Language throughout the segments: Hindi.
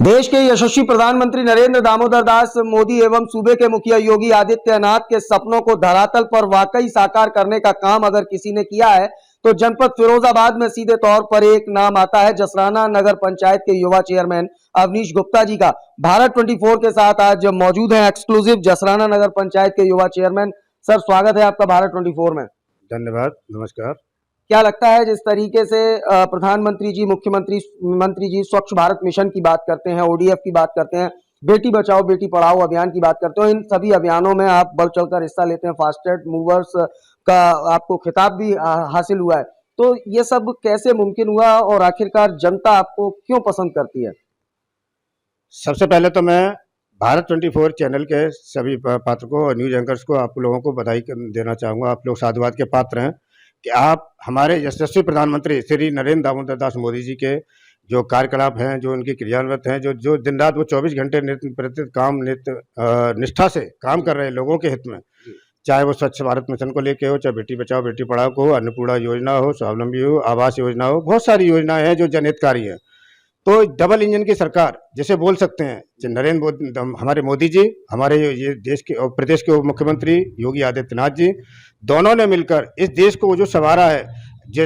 देश के यशस्वी प्रधानमंत्री नरेंद्र दामोदर दास मोदी एवं सूबे के मुखिया योगी आदित्यनाथ के सपनों को धरातल पर वाकई साकार करने का काम अगर किसी ने किया है तो जनपद फिरोजाबाद में सीधे तौर पर एक नाम आता है जसराना नगर पंचायत के युवा चेयरमैन अवनीश गुप्ता जी का। भारत 24 के साथ आज मौजूद हैं एक्सक्लूसिव जसराना नगर पंचायत के युवा चेयरमैन। सर, स्वागत है आपका भारत 24 में। धन्यवाद, नमस्कार। क्या लगता है जिस तरीके से प्रधानमंत्री जी, मुख्यमंत्री मंत्री जी स्वच्छ भारत मिशन की बात करते हैं, ओडीएफ की बात करते हैं, बेटी बचाओ बेटी पढ़ाओ अभियान की बात करते हो, इन सभी अभियानों में आप बढ़ चढ़कर हिस्सा लेते हैं, फास्टेस्ट मूवर्स का आपको खिताब भी हासिल हुआ है, तो ये सब कैसे मुमकिन हुआ और आखिरकार जनता आपको क्यों पसंद करती है? सबसे पहले तो मैं भारत 24 चैनल के सभी पात्रकों और न्यूज एंकर्स को, आप लोगों को बधाई देना चाहूँगा। आप लोग साधुवाद के पात्र हैं कि आप हमारे यशस्वी प्रधानमंत्री श्री नरेंद्र दामोदर दास मोदी जी के जो कार्यकलाप हैं, जो उनकी क्रियान्वित हैं, जो दिन रात वो 24 घंटे निष्ठा से काम कर रहे हैं लोगों के हित में, चाहे वो स्वच्छ भारत मिशन को लेके हो, चाहे बेटी बचाओ बेटी पढ़ाओ को हो, अन्नपूर्णा योजना हो, स्वावलंबी हो, आवास योजना हो, बहुत सारी योजनाएं हैं जो जनहितकारी हैं। तो डबल इंजन की सरकार जिसे बोल सकते हैं, नरेंद्र मोदी, हमारे मोदी जी, हमारे ये देश के और प्रदेश के उप मुख्यमंत्री योगी आदित्यनाथ जी, दोनों ने मिलकर इस देश को जो संवारा है,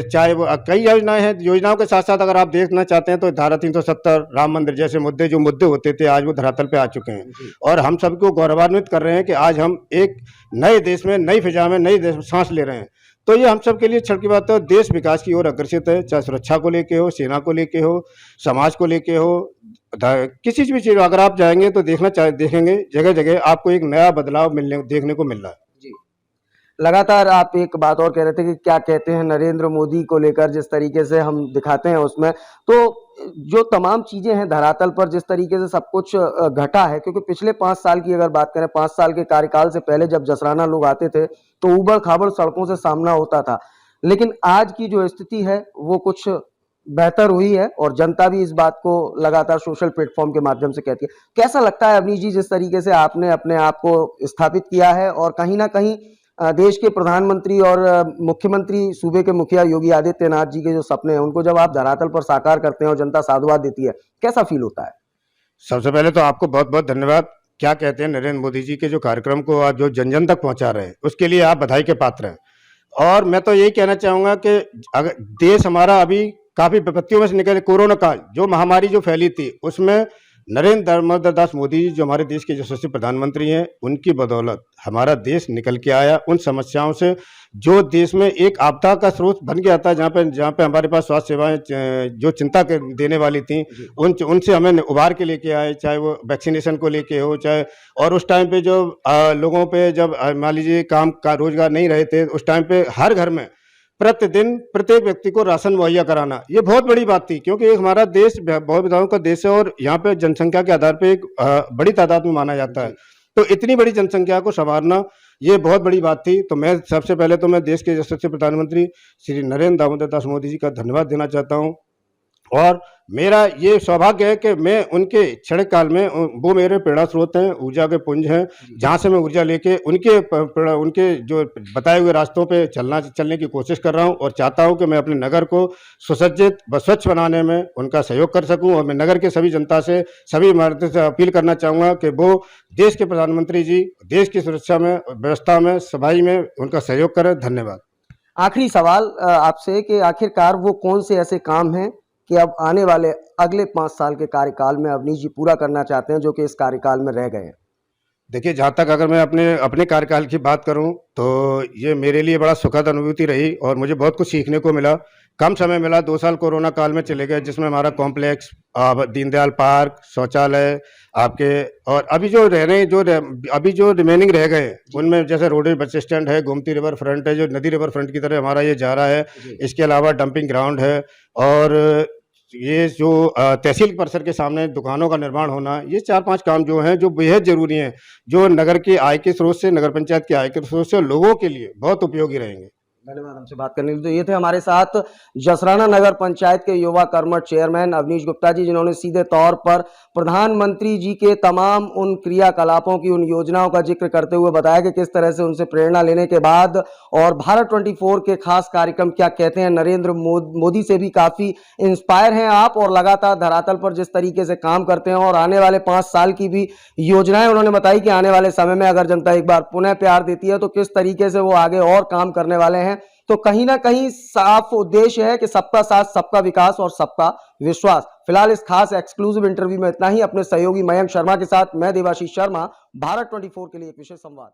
चाहे वो कई योजनाएं हैं, योजनाओं के साथ साथ अगर आप देखना चाहते हैं तो धारा 370, राम मंदिर जैसे मुद्दे होते थे, आज वो धरातल पे आ चुके हैं और हम सबको गौरवान्वित कर रहे हैं कि आज हम एक नए देश में, नई फिजा में, नई सांस ले रहे हैं। तो ये हम सब के लिए क्षण की बात है। देश विकास की ओर अग्रसित है, चाहे सुरक्षा को लेके हो, सेना को लेके हो, समाज को लेके हो, किसी भी चीज अगर आप जाएंगे तो देखेंगे जगह जगह आपको एक नया बदलाव देखने को मिल रहा है। जी, लगातार आप एक बात और कह रहे थे कि क्या कहते हैं नरेंद्र मोदी को लेकर, जिस तरीके से हम दिखाते हैं उसमें, तो जो तमाम चीजें हैं धरातल पर, जिस तरीके से सब कुछ घटा है, क्योंकि पिछले 5 साल की अगर बात करें, 5 साल के कार्यकाल से पहले जब जसराना लोग आते थे तो उबड़ खाबड़ सड़कों से सामना होता था, लेकिन आज की जो स्थिति है वो कुछ बेहतर हुई है और जनता भी इस बात को लगातार सोशल प्लेटफॉर्म के माध्यम से कहती है। कैसा लगता है अवनीश जी, जिस तरीके से आपने अपने आप को स्थापित किया है और कहीं ना कहीं देश के प्रधानमंत्री और मुख्यमंत्री सूबे के मुखिया योगी आदित्यनाथ जी के जो सपने हैं उनको जब आप धरातल पर साकार करते हैं और जनता साधुवाद देती है, कैसा फील होता है? सबसे पहले तो आपको बहुत बहुत धन्यवाद। क्या कहते हैं, नरेंद्र मोदी जी के जो कार्यक्रम को आप जो जन जन तक पहुंचा रहे हैं उसके लिए आप बधाई के पात्र हैं। और मैं तो यही कहना चाहूँगा कि अगर देश हमारा अभी काफ़ी विपत्तियों में से निकले, कोरोना काल जो महामारी जो फैली थी उसमें नरेंद्र दामोदर दास मोदी जी जो हमारे देश के यशस्वी प्रधानमंत्री हैं, उनकी बदौलत हमारा देश निकल के आया उन समस्याओं से जो देश में एक आपदा का स्रोत बन गया था, जहाँ पे हमारे पास स्वास्थ्य सेवाएं जो चिंता देने वाली थी, उनसे हमें उबार के लेके आए, चाहे वो वैक्सीनेशन को लेके हो, चाहे और उस टाइम पे जो लोगों पे जब मान लीजिए काम का रोजगार नहीं रहे थे, उस टाइम पे हर घर में प्रतिदिन प्रत्येक व्यक्ति को राशन मुहैया कराना, ये बहुत बड़ी बात थी, क्योंकि एक हमारा देश बहुत विधाओं का देश है और यहाँ पे जनसंख्या के आधार पे एक बड़ी तादाद में माना जाता है। तो इतनी बड़ी जनसंख्या को संवारना ये बहुत बड़ी बात थी। तो मैं सबसे पहले तो मैं देश के यशस्वी प्रधानमंत्री श्री नरेंद्र दामोदर दास मोदी जी का धन्यवाद देना चाहता हूँ और मेरा ये सौभाग्य है कि मैं उनके क्षण काल में, वो मेरे प्रेरणा स्रोत हैं, ऊर्जा के पुंज हैं, जहाँ से मैं ऊर्जा लेके उनके जो बताए हुए रास्तों पे चलने की कोशिश कर रहा हूँ और चाहता हूँ कि मैं अपने नगर को सुसज्जित व स्वच्छ बनाने में उनका सहयोग कर सकूँ। और मैं नगर के सभी जनता से, सभी इमारतों से अपील करना चाहूँगा कि वो देश के प्रधानमंत्री जी देश की सुरक्षा में, व्यवस्था में, सफाई में उनका सहयोग करें। धन्यवाद। आखिरी सवाल आपसे कि आखिरकार वो कौन से ऐसे काम हैं कि अब आने वाले अगले 5 साल के कार्यकाल में अवनीश जी पूरा करना चाहते हैं जो कि इस कार्यकाल में रह गए हैं? देखिए, जहाँ तक अगर मैं अपने कार्यकाल की बात करूँ तो ये मेरे लिए बड़ा सुखद अनुभूति रही और मुझे बहुत कुछ सीखने को मिला। कम समय मिला, 2 साल कोरोना काल में चले गए, जिसमें हमारा कॉम्प्लेक्स, दीनदयाल पार्क, शौचालय आपके, और अभी जो रिमेनिंग रह गए उनमें जैसे रोडवेज बस स्टैंड है, गोमती रिवर फ्रंट है जो नदी रिवर फ्रंट की तरह हमारा ये जा रहा है, इसके अलावा डंपिंग ग्राउंड है और ये जो तहसील परिसर के सामने दुकानों का निर्माण होना, ये 4-5 काम जो हैं जो बेहद जरूरी हैं, जो नगर के आय के स्रोत से, नगर पंचायत के आय के स्रोत से लोगों के लिए बहुत उपयोगी रहेंगे। धन्यवाद हमसे बात करने के लिए। तो ये थे हमारे साथ जसराना नगर पंचायत के युवा कर्मठ चेयरमैन अवनीश गुप्ता जी, जिन्होंने सीधे तौर पर प्रधानमंत्री जी के तमाम उन क्रियाकलापों की, उन योजनाओं का जिक्र करते हुए बताया कि किस तरह से उनसे प्रेरणा लेने के बाद और भारत 24 के खास कार्यक्रम क्या कहते हैं, नरेंद्र मोदी से भी काफी इंस्पायर हैं आप, और लगातार धरातल पर जिस तरीके से काम करते हैं और आने वाले 5 साल की भी योजनाएं उन्होंने बताई कि आने वाले समय में अगर जनता एक बार पुनः प्यार देती है तो किस तरीके से वो आगे और काम करने वाले हैं। तो कहीं ना कहीं साफ उद्देश्य है कि सबका साथ, सबका विकास और सबका विश्वास। फिलहाल इस खास एक्सक्लूसिव इंटरव्यू में इतना ही। अपने सहयोगी मयंक शर्मा के साथ मैं देवाशीष शर्मा, भारत 24 के लिए एक विशेष संवाद।